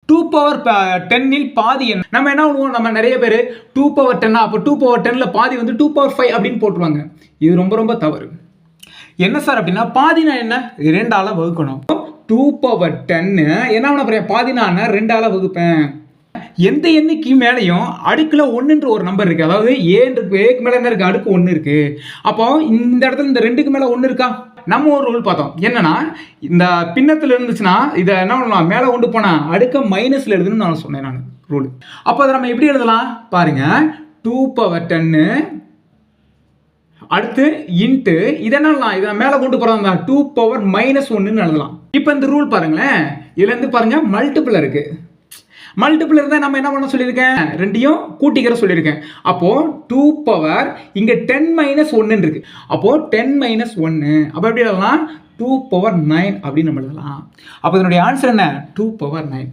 2 power 10 பாதி என்ன? நம்ம என்ன பண்ணுவோம், நம்ம நிறைய பேர் 2 பவர் 10 அப்போ 2 பவர் 10ல பாதி வந்து 2 பவர் 5 அப்படின்னு போட்டுருவாங்க. இது ரொம்ப ரொம்ப தவறு. என்ன சார் அப்படின்னா, பாதினா என்ன, 2ஆல வகுக்கணும். 2 பவர் 10 என்ன பண்ண போறேன், பாதினா 2ஆல வகுப்பேன். எந்த எண்ணுக்கு மேலேயும் அடுக்குல 1ன்ற ஒரு நம்பர் இருக்கு. அதாவது ஏக்கு மேல என்ன இருக்கு, அடுக்கு 1 இருக்கு. அப்போ இந்த இடத்துல இந்த 2க்கு மேல 1 இருக்கா. நம்ம ஒரு ரூல் பார்த்தோம். என்னன்னா, இந்த பின்னத்துல இருந்துச்சுன்னா இதை என்ன பண்ணலாம், மேலே கொண்டு போனா அடுக்க மைனஸ்ல எழுதணும்னு நான் சொன்னேன் நான் ரூல். அப்போ அதை நம்ம எப்படி எழுதலாம் பாருங்க. 2 பவர் 10 அடுத்து இன்ட்டு இதை என்ன, இதை மேலே கொண்டு போறதா 2 பவர் -1ன்னு எழுதலாம். இப்போ இந்த ரூல் பாருங்களேன், இதுல இருந்து பாருங்க மல்டிபிள் இருக்கு. மல்டிபிள் இருந்தால் நம்ம என்ன பண்ண சொல்லியிருக்கேன், ரெண்டையும் கூட்டிக்கிற சொல்லியிருக்கேன். அப்போ 2 பவர் இங்கே 10 - 1 இருக்கு. அப்போ 10 - 1 அப்போ எப்படி எழுதலாம், 2 பவர் 9 அப்படின்னு நம்ம எழுதலாம். அப்போ இதனுடைய ஆன்சர் என்ன, 2 பவர் 9.